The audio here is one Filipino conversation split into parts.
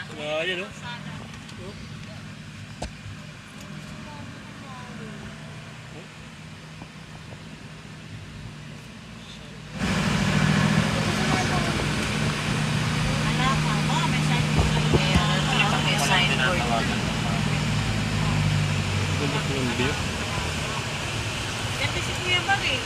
Ayan o. Yan si Kuya Bag eh.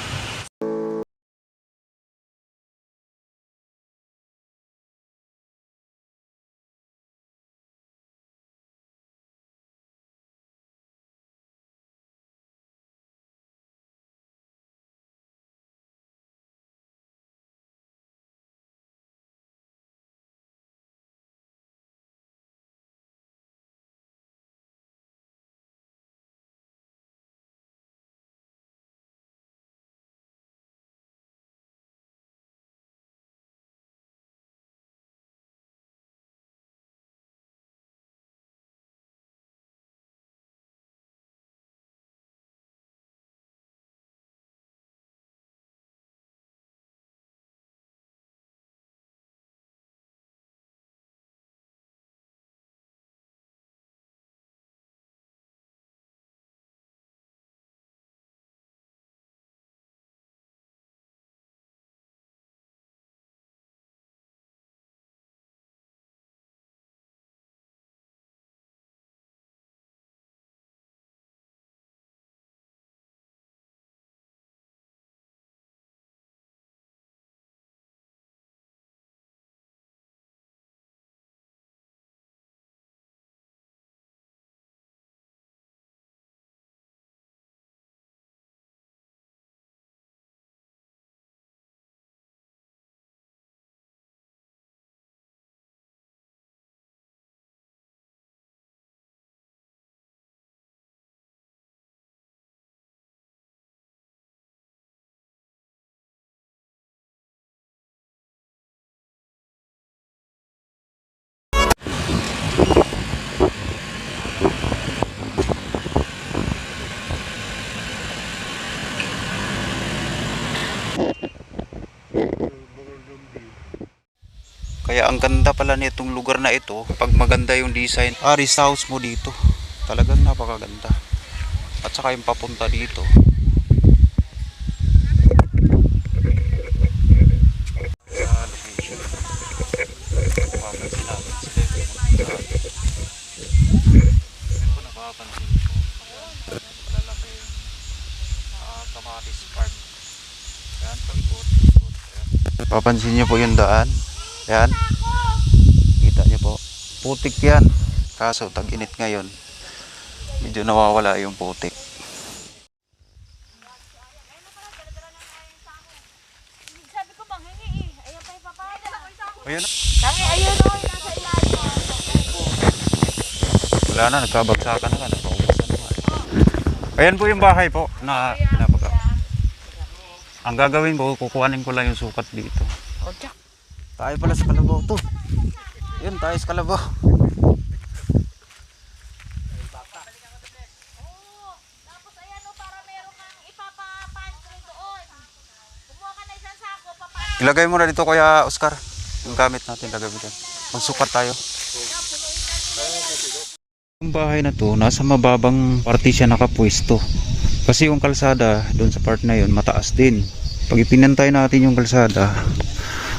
Kaya ang ganda pala nitong lugar na ito. Pag maganda yung design, rest house mo dito, talagang napakaganda. At saka yung papunta dito, location. Papansin natin sila yung napapansin ko. Malalaki yung Kamatis Park. Ayan, palikot. Papansin nyo po yung daan. Yan, kita niyo po, putik yan, kaso tag-init ngayon, medyo nawawala yung putik. Sabi ko bang hingi eh. Ayan pa yung papaya. Ayun, Kami ayun o. Nasa ilalim. wala na, nagkabagsakan na, nagkaubusan na. Ayan po yung bahay po na pinapaga. Ang gagawin ko, kukuhanin ko lang yung sukat dito. Tayo pala sa Kalabaw to. Yun, tayo sa Kalabaw. Tapos ayan o. Para meron kang ipapapantry doon. Kumuha ka na isang sako. Ilagay mo na dito Kuya Oscar. Yung gamit natin, lagay mo dyan. Magsukat tayo. Yung bahay na to, nasa mababang parte siya nakapwesto. Kasi yung kalsada doon sa part na yun, mataas din. Pag ipinantay natin yung kalsada,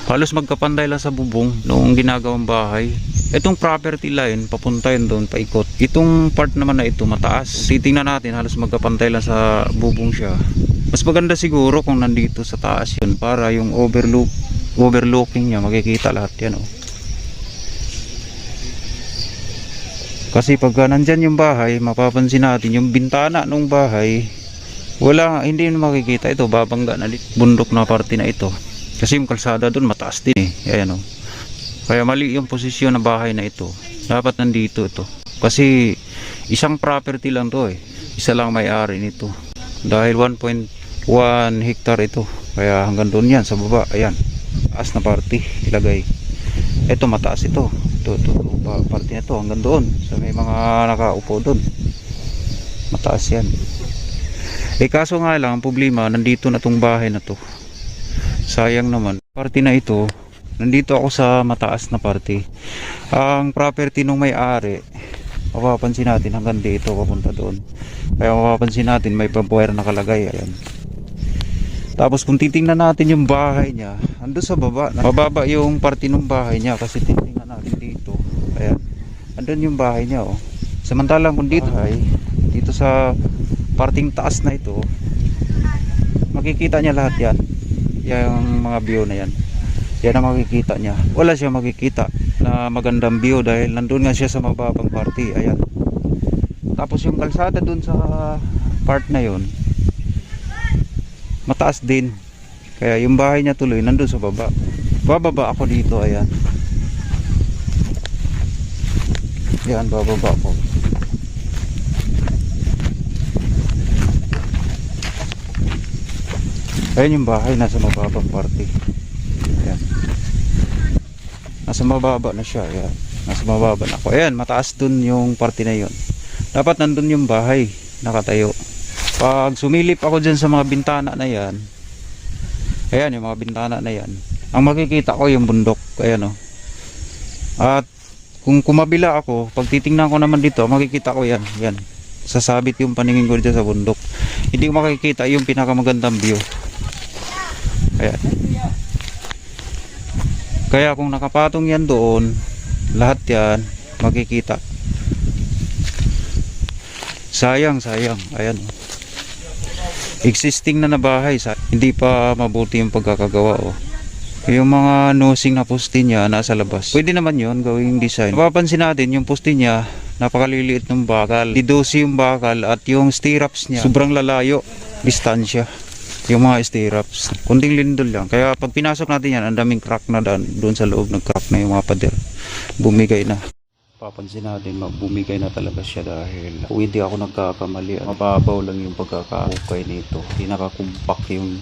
halos magkapantay lang sa bubong noong ginagawang bahay. Itong property line, papunta yun doon, paikot. Itong part naman na ito, mataas. Titingnan natin, halos magkapantay lang sa bubong siya. Mas maganda siguro kung nandito sa taas yun, para yung overlooking niya, makikita lahat yan. Oh. Kasi pagka nandyan yung bahay, mapapansin natin yung bintana ng bahay, hindi makikita ito, babangga na bundok na parte na ito. Kasi yung kalsada doon mataas din eh. Ayan o. Kaya mali yung posisyon ng bahay na ito. Dapat nandito ito. Kasi isang property lang to eh. Isa lang may-ari nito. Dahil 1.1 hectare ito. Kaya hanggang doon yan sa baba. Ayan. Taas na parte ilagay. Ito mataas ito. Ito parte na ito hanggang doon. So may mga nakaupo doon. Mataas yan. Eh kaso nga lang ang problema, nandito na tong bahay na to. Sayang naman. Parte na ito, Nandito ako sa mataas na parte. Ang property nung may-ari, mapapansin natin hanggang dito papunta doon. Kaya mapapansin natin may pampuwer nakalagay. Ayan. Tapos kung titingnan natin yung bahay niya, ando sa baba. Mababa yung parte ng bahay niya kasi titingnan natin dito. Ayan. Andun yung bahay niya oh. Samantalang kung dito ay dito sa parting taas na ito, makikita niya lahat yan. Yung mga view na yan. Yan ang makikita niya. Wala siya makikita na magandang view dahil nandun nga siya sa mababang parte. Ayan. Tapos yung kalsada dun sa part na yon, mataas din. Kaya yung bahay niya tuloy nandun sa baba. Bababa ako dito. Ayan. Yan, bababa ako. Ayan yung bahay, nasa mababang parte. Ayan. Nasa mababa na siya. Ayan. Nasa mababa na ako. Ayan, mataas dun yung parte na yun. Dapat nandun yung bahay, nakatayo. Pag sumilip ako dyan sa mga bintana na yan, ayan yung mga bintana na yan, ang makikita ko yung bundok. Ayan o. At kung kumabila ako, pag titingnan ko naman dito, makikita ko yan. Yan. Sasabit yung paningin ko dyan sa bundok. Hindi ko makikita yung pinakamagandang view. Ayan. Kaya kung nakapatong yan doon, lahat yan makikita. Sayang. Ayan. Existing na bahay. Hindi pa mabuti yung pagkakagawa. Oh. Yung mga nosing na poste niya nasa labas. Pwede naman yun gawing design. Mapapansin natin yung poste niya napakaliliit ng bakal. Didosi yung bakal at yung stirrups niya sobrang lalayo. Distansya. Yung mga stirrups. Kunting lindol lang. Kaya pag pinasok natin yan, ang daming crack na doon sa loob. Nag-crack na yung mga pader. Bumigay na. Papansin natin, bumigay na talaga siya dahil kung hindi ako nagkakamali, mababaw lang yung pagkakahukay nito. Hindi nakakumpak yung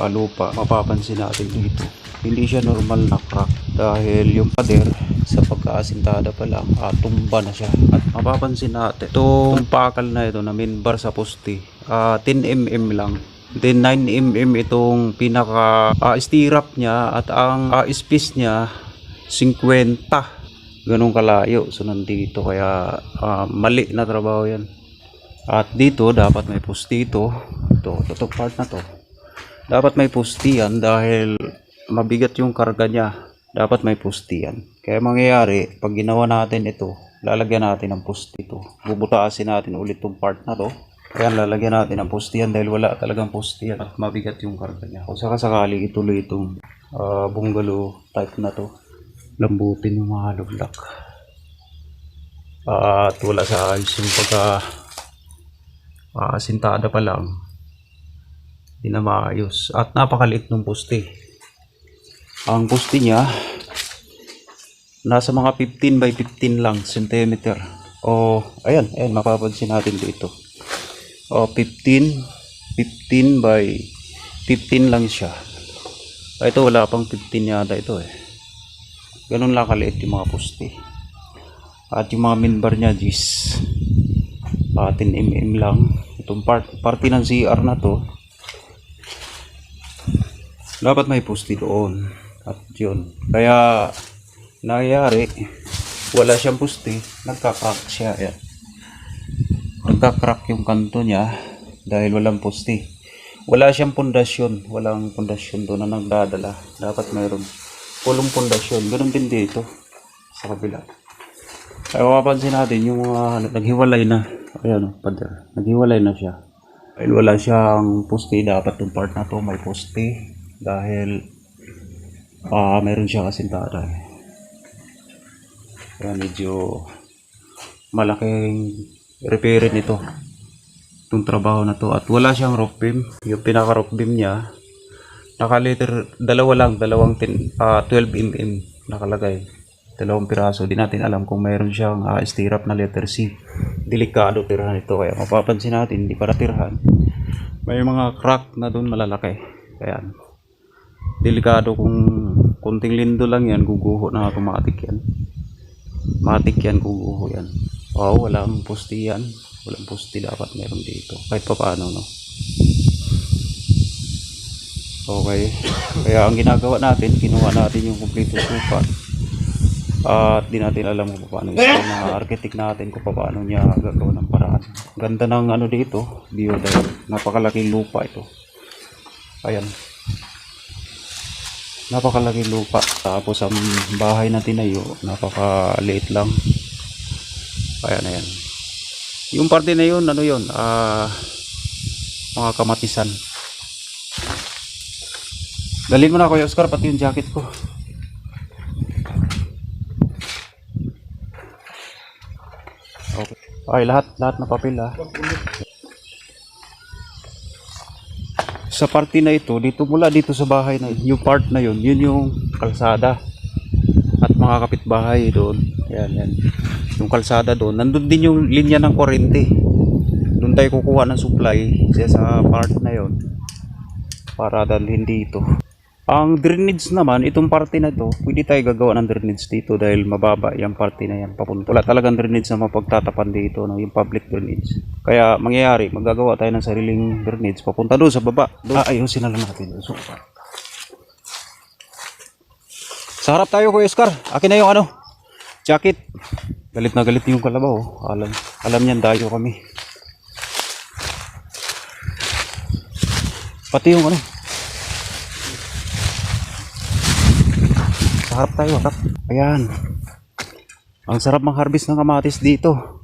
lupa. Mapapansin natin dito. Hindi siya normal na crack dahil yung pader sa pagkaasintada pa lang tumba na siya. At mapapansin natin itong pakal na ito na minbar sa poste 10mm lang. Then 9mm itong pinaka stirrup niya at ang space niya 50. Ganun kalayo. So nandito kaya mali na trabaho yan. At dito dapat may poste ito. Ito part na to. Dapat may poste yan dahil mabigat yung karga niya. Dapat may poste yan. Kaya mangyayari pag ginawa natin ito, lalagyan natin ng poste ito. Bubutasin natin ulit itong part na to. Ayan, lalagyan natin ng poste yan dahil wala talagang poste yan at mabigat yung karga niya. Kung sakasakali ituloy itong bungalow type na to, lambutin yung mga lublak. At wala sa ayos yung pagka sintada pa lang. Hindi na maayos. At napakaliit ng poste. Ang poste niya nasa mga 15 by 15 lang centimeter. Ayan, mapapansin natin dito. 15 by 15 lang siya. Ito wala pang 15 yata ito eh. Ganun lang kaliit yung mga poste. At yung mga minbar niya 10mm lang. Itong parte ng CR na to, dapat may poste doon. At yun. Kaya nangyayari wala siyang poste, nagka-crack siya. Ayan. Nagka-crack yung kanto niya dahil walang poste. Wala siyang pundasyon. Walang pundasyon doon na nagdadala. Dapat mayroon pulong pundasyon. Ganun din dito sa kabila. Kaya mapapansin natin yung mga naghiwalay na. Ayan, pader. Naghiwalay na siya. Dahil wala siyang poste, dapat yung part na to may poste. Dahil mayroon siya kasintada. Kaya medyo malaking repairin ito. Itong trabaho na to. At wala siyang roof beam. Yung pinaka roof beam niya nakaliter, dalawang 12mm nakalagay. 2 piraso. Di natin alam kung mayroon siyang stirrup na letter C. Delikado tirahan ito. Kaya mapapansin natin, hindi para tirahan. May mga crack na doon malalaki. Kaya delikado kung kunting lindo lang yan, guguho na automatic yan. Matik yan, guguho yan. Walang poste yan. Walang poste dapat meron dito. Kahit pa paano, no? Okay. Kaya ang ginagawa natin, kinuha natin yung kumpleto supa. At di natin alam kung paano yung mga architect natin kung paano niya gagawa ng paraan. Ganda ng ano dito, view dahil napakalaking lupa ito. Ayan. Napakalaking lupa. Tapos ang bahay na tinayo, napakaliit lang. Ayan, ayan. Yung parte na yun, ano yun? Mga kamatisan. Dalhin mo na Kuya Oscar, pati yung jacket ko. Okay. Okay, lahat na papel Sa parte na ito, mula dito sa bahay na yung part na yun yung kalsada. At mga kapitbahay doon. Yan. Yung kalsada doon, nandun din yung linya ng kuryente. Doon tayo kukuha ng supply sa part na yun para dalhin dito. Ang drainage naman, itong parte na to, pwede tayo gagawa ng drainage dito dahil mababa yung parte na yan. Papunta. Wala talagang drainage na mapagtatapan dito, no? Yung public drainage. Kaya mangyayari, magagawa tayo ng sariling drainage papunta doon sa baba. Ayusin na lang natin. Sa harap tayo Kuya Oscar. Akin na yung jacket. Galit na galit yung kalabaw. Alam niyan dayo kami. Pati yung Sa harap tayo, harap. Ayan. Ang sarap mag-harvest ng kamatis dito.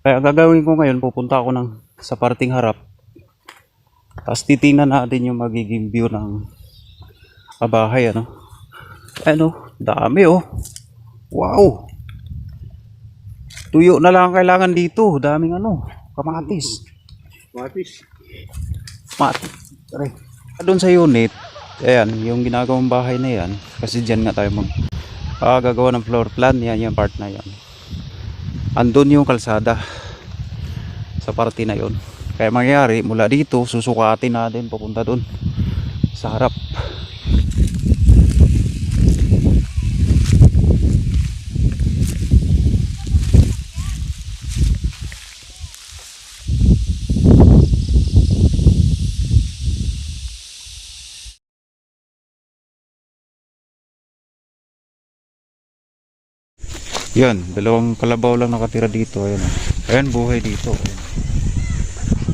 Kaya gagawin ko ngayon, pupunta ako sa parting harap. Tapos titingnan natin yung magiging view ng bahay, dami Wow. Tuyo na lang kailangan dito. Daming kamatis. Kamatis. Aray. Doon sa unit, ayan, yung ginagawang bahay na yan, kasi dyan nga tayo gagawa ng floor plan, yan yung part na yan. Andun yung kalsada sa parte na yon. Kaya mangyayari, mula dito, susukatin natin papunta doon sa harap. Yan, dalawang kalabaw lang nakatira dito. Ayan buhay dito.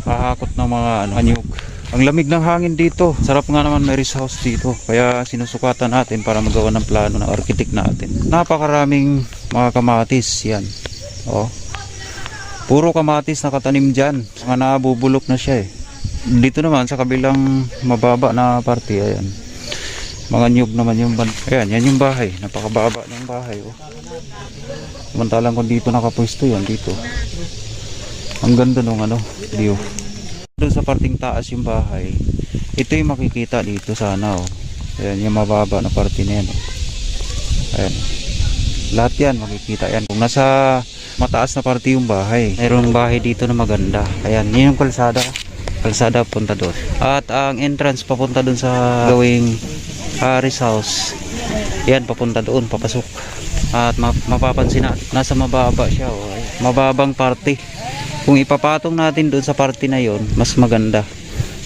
Kahakot ng mga anyog. Ang lamig ng hangin dito. Sarap nga naman may rest house dito. Kaya sinusukatan natin para magawa ng plano ng architect natin. Napakaraming mga kamatis. Yan. Puro kamatis nakatanim dyan. Mga nabubulok na siya Dito naman sa kabilang mababa na parte. Ayan. Mga nyug naman yung ayan, yan yung bahay. Napakababa ng bahay. Samantalang kung dito nakapwesto yan dito. Ang ganda nung view. Doon sa parting taas yung bahay. Ito yung makikita dito sana Ayan yung mababa na parte na yan Ayan. Lahat yan makikita yan. Kung nasa mataas na parte yung bahay, mayroong bahay dito na maganda. Ayan, yun yung kalsada. Kalsada punta doon. At ang entrance papunta doon sa gawing rest house. Yan papunta doon, papasok. At mapapansin na nasa mababa siya mababang parte. Kung ipapatong natin doon sa parte na yon, mas maganda.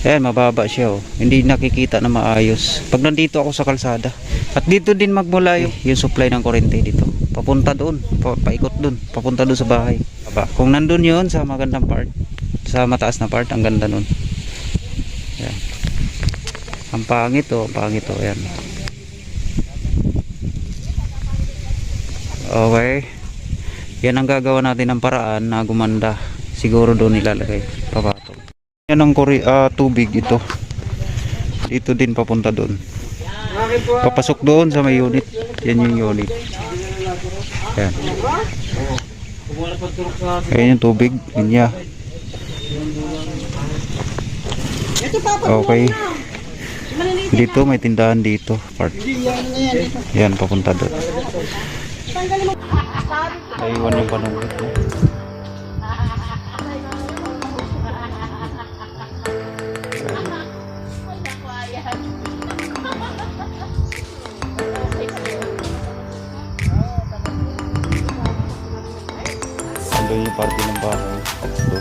Ayan, mababa siya hindi nakikita na maayos pag nandito ako sa kalsada. At dito din magmula yung supply ng kuryente dito. Papunta doon, paikot doon, papunta doon sa bahay. Kung nandun yon sa magandang part, sa mataas na part, ang ganda nun. Ayan. Ang pangit ayan. Okay. Yan ang gagawa natin ng paraan na gumanda. Siguro doon ilalagay papatong. Yan ang tubig ito. Dito din papunta doon. Papasok doon sa may unit. Yan yung unit. Yan. Ayan yung tubig. Linya. Okay. Dito may tindahan dito. Part. Yan papunta doon. Naiwan yung panungkit Ando yung party ng bahay. Ito.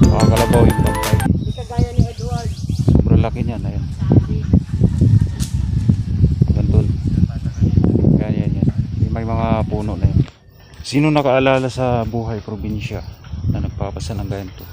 Makakalabaw yung bantay. Hindi kagaya ni Edward. akin yan, ayan. Bandun. Yan. May mga puno na yan. Sino nakaalala sa buhay probinsya na nagpapasa ng ganito?